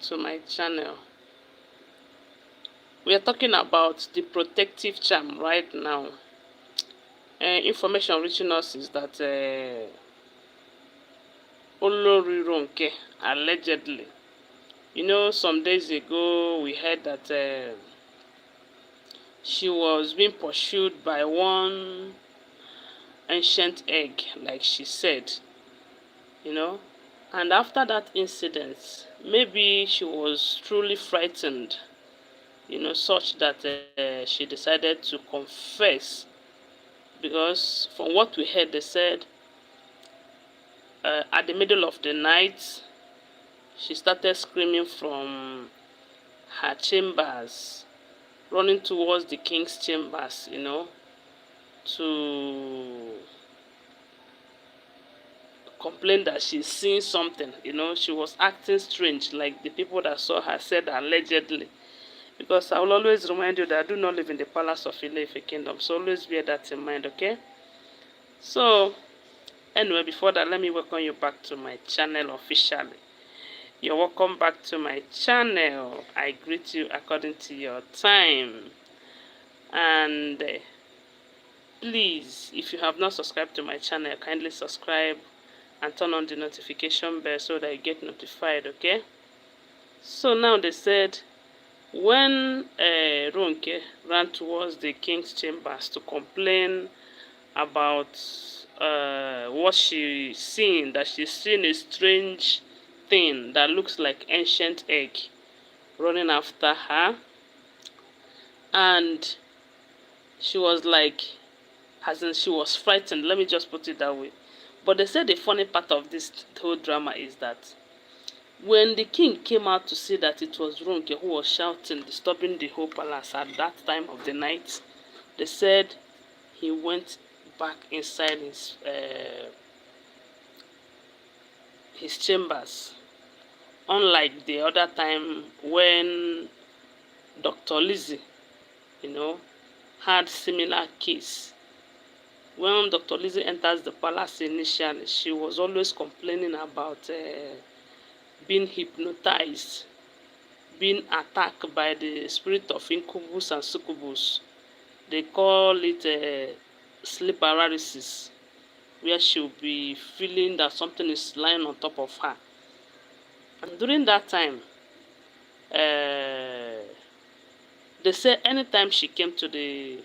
to my channel. We are talking about the protective charm right now. Information reaching us is that Olori Ronke allegedly, some days ago we heard that she was being pursued by one ancient egg, like she said, you know. And after that incident, maybe she was truly frightened, such that she decided to confess. Because from what we heard, they said at the middle of the night, she started screaming from her chambers, running towards the king's chambers, to complain that she's seeing something. She was acting strange, like the people that saw her said allegedly. Because I will always remind you that I do not live in the palace of Ile-Ife kingdom, so always bear that in mind, okay? So, anyway, before that, let me welcome you back to my channel officially. You're welcome back to my channel. I greet you according to your time. And please, if you have not subscribed to my channel, kindly subscribe and turn on the notification bell so that you get notified, okay? So now they said when Ronke ran towards the king's chambers to complain about what she's seen, that she's seen a strange thing that looks like ancient egg running after her, and she was like, as in she was frightened, let me just put it that way. But they said the funny part of this whole drama is that when the king came out to see that it was Ronke who was shouting, disturbing the whole palace at that time of the night, they said he went back inside his chambers. Unlike the other time when Dr. Lizzie, had similar case. When Dr. Lizzie enters the palace initially, she was always complaining about being hypnotized, being attacked by the spirit of incubus and succubus. They call it sleep paralysis, where she'll be feeling that something is lying on top of her. And during that time, they say anytime she came to the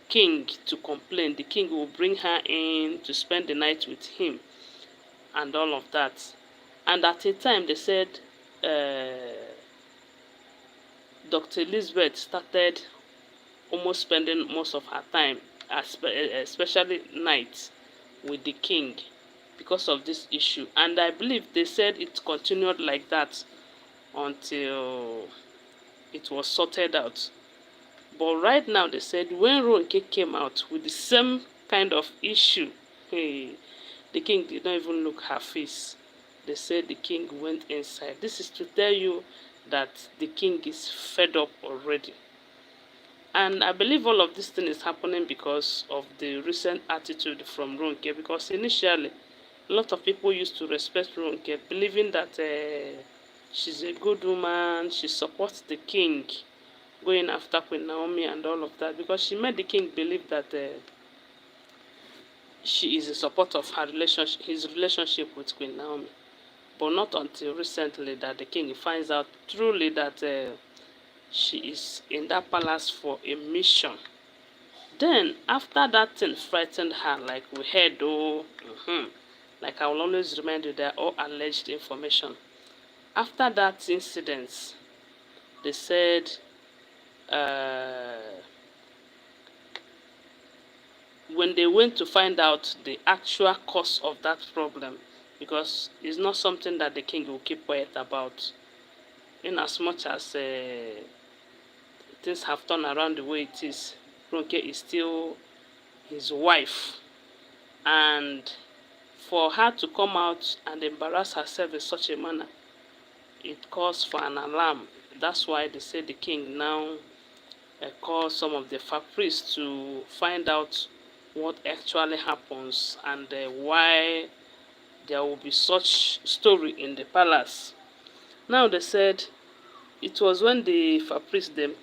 king to complain, the king will bring her in to spend the night with him and all of that. And at a time, they said Dr. Elizabeth started almost spending most of her time, especially nights, with the king because of this issue. And I believe they said it continued like that until it was sorted out. But right now, they said when Ronke came out with the same kind of issue, hey, the king did not even look her face. They said the king went inside. This is to tell you that the king is fed up already. And I believe all of this thing is happening because of the recent attitude from Ronke. Because initially, a lot of people used to respect Ronke, believing that she's a good woman, she supports the king, going after Queen Naomi and all of that, because she made the king believe that she is in support of his relationship with Queen Naomi. But not until recently that the king finds out truly that she is in that palace for a mission. Then, after that thing frightened her, like we heard, like I will always remind you, they are all alleged information. After that incident, they said when they went to find out the actual cause of that problem, because it's not something that the king will keep quiet about, in as much as things have turned around the way it is, Ronke is still his wife. And for her to come out and embarrass herself in such a manner, it calls for an alarm. That's why they say the king now calls some of the priests to find out what actually happens and why there will be such story in the palace. Now they said it was when the Fabrice them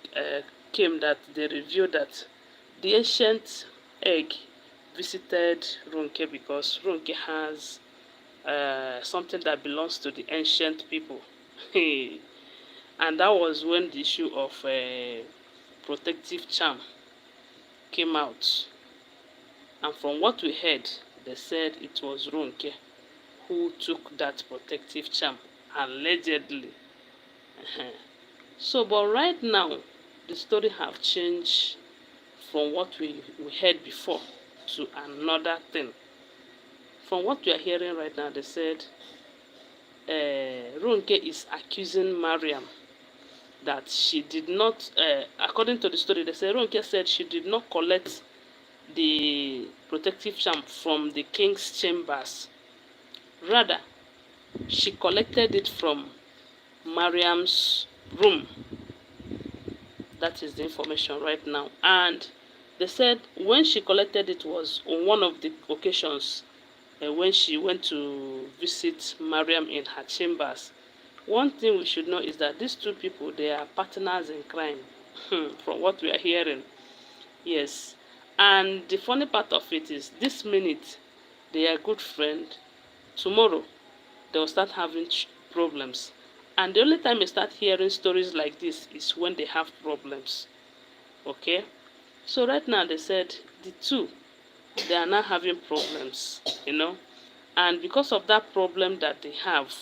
came that they revealed that the ancient egg visited Ronke because Ronke has something that belongs to the ancient people. And that was when the issue of protective charm came out. And from what we heard, they said it was Ronke who took that protective charm, allegedly. So, but right now, the story have changed from what we heard before to another thing. From what we are hearing right now, they said Ronke is accusing Mariam that she did not, according to the story, they said Ronke said she did not collect the protective charm from the king's chambers. Rather, she collected it from Mariam's room. That is the information right now. And they said when she collected it was on one of the occasions when she went to visit Mariam in her chambers. One thing we should know is that these two people, they are partners in crime, from what we are hearing. Yes. And the funny part of it is, this minute, they are good friends. Tomorrow, they will start having problems. And the only time you start hearing stories like this is when they have problems. Okay? So right now, they said the two, they are now having problems, you know. And because of that problem that they have,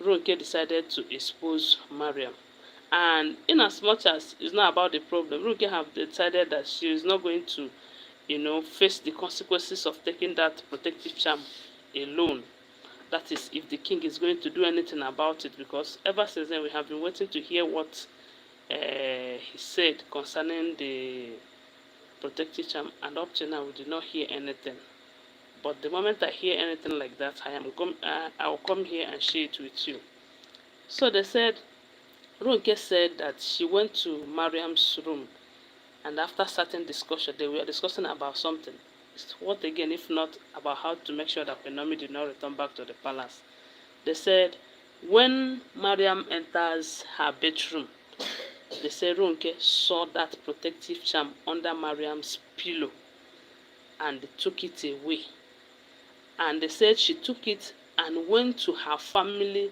Ronke decided to expose Mariam. And in as much as it's not about the problem, Ronke have decided that she is not going to, face the consequences of taking that protective charm alone. That is, if the king is going to do anything about it, because ever since then we have been waiting to hear what he said concerning the protective charm, and up to now we did not hear anything. But the moment I hear anything like that, I will come here and share it with you. So they said, Ronke said that she went to Mariam's room, and after certain discussion, they were discussing about something. What again, if not about how to make sure that Penomi did not return back to the palace? They said when Mariam enters her bedroom, they said Ronke saw that protective charm under Mariam's pillow and they took it away. And they said she took it and went to her family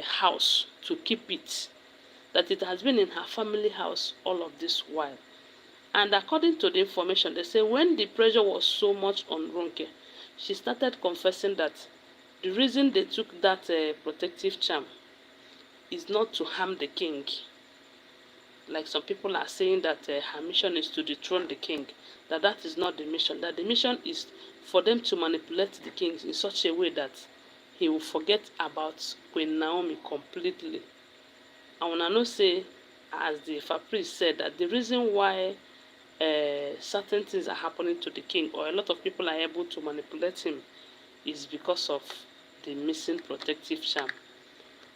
house to keep it. That it has been in her family house all of this while. And according to the information, they say when the pressure was so much on Ronke, she started confessing that the reason they took that protective charm is not to harm the king. Like some people are saying that her mission is to dethrone the king. That is not the mission. That the mission is for them to manipulate the king in such a way that he will forget about Queen Naomi completely. And when I know say, as the Fabrice said, that the reason why certain things are happening to the king, or a lot of people are able to manipulate him, is because of the missing protective charm.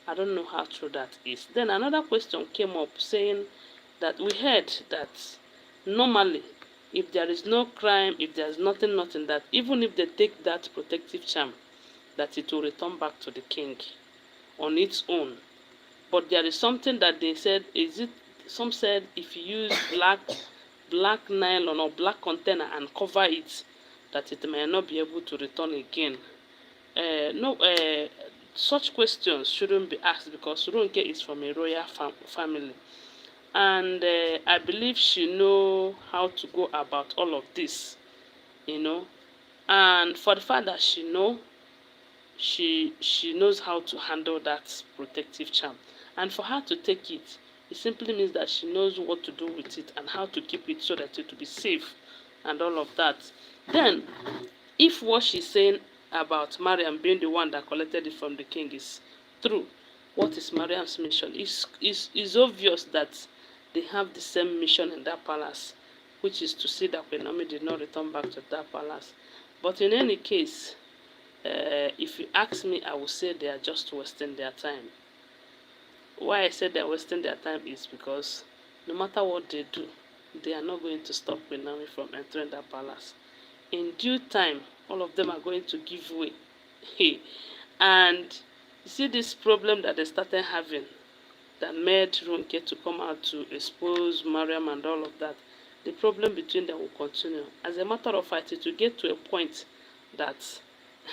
I don't know how true that is. Then another question came up saying that we heard that normally if there is no crime, if there is nothing, that even if they take that protective charm, that it will return back to the king on its own. But there is something that they said, some said if you use black nylon or black container and cover it, that it may not be able to return again. No, such questions shouldn't be asked because Ronke is from a royal family. And I believe she know how to go about all of this, And for the fact that she knows how to handle that protective charm. And for her to take it, it simply means that she knows what to do with it and how to keep it so that it will be safe and all of that. Then, if what she's saying about Mariam being the one that collected it from the king is true, what is Mariam's mission? It's obvious that they have the same mission in that palace, which is to see that Penomi did not return back to that palace. But in any case, if you ask me, I will say they are just wasting their time. Why I say they are wasting their time is because no matter what they do, they are not going to stop Penomi from entering that palace. In due time, all of them are going to give way. And You see this problem that they started having that made Ronke to come out to expose Mariam and all of that. The problem between them will continue. As a matter of fact, it will get to a point that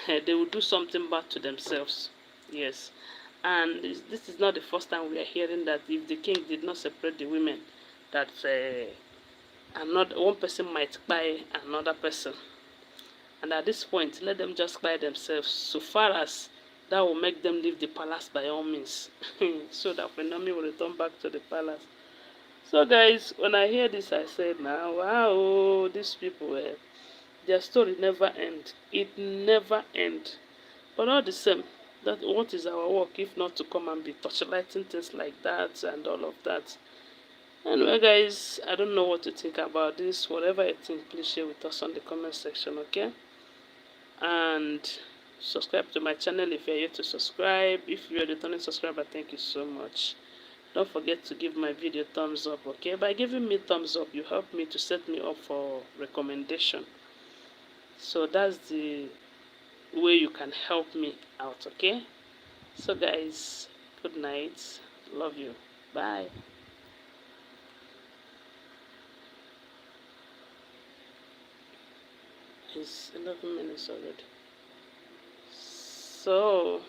they will do something bad to themselves. Yes. And this is not the first time we are hearing that if the king did not separate the women, that another one person might buy another person. And at this point, let them just buy themselves, so far as that will make them leave the palace by all means, so that Phenomi will return back to the palace. So, guys, when I hear this, I said, "Now, wow, these people, their story never end. It never end. But all the same, that what is our work if not to come and be torchlighting things like that and all of that?" Anyway, guys, I don't know what to think about this. Whatever you think, please share with us on the comment section, okay? And subscribe to my channel if you're yet to subscribe. If you're a returning subscriber, thank you so much. Don't forget to give my video thumbs up, okay? By giving me thumbs up, you help me to set me up for recommendation. So that's the way you can help me out, okay? So guys, good night. Love you. Bye. It's 11 minutes already. So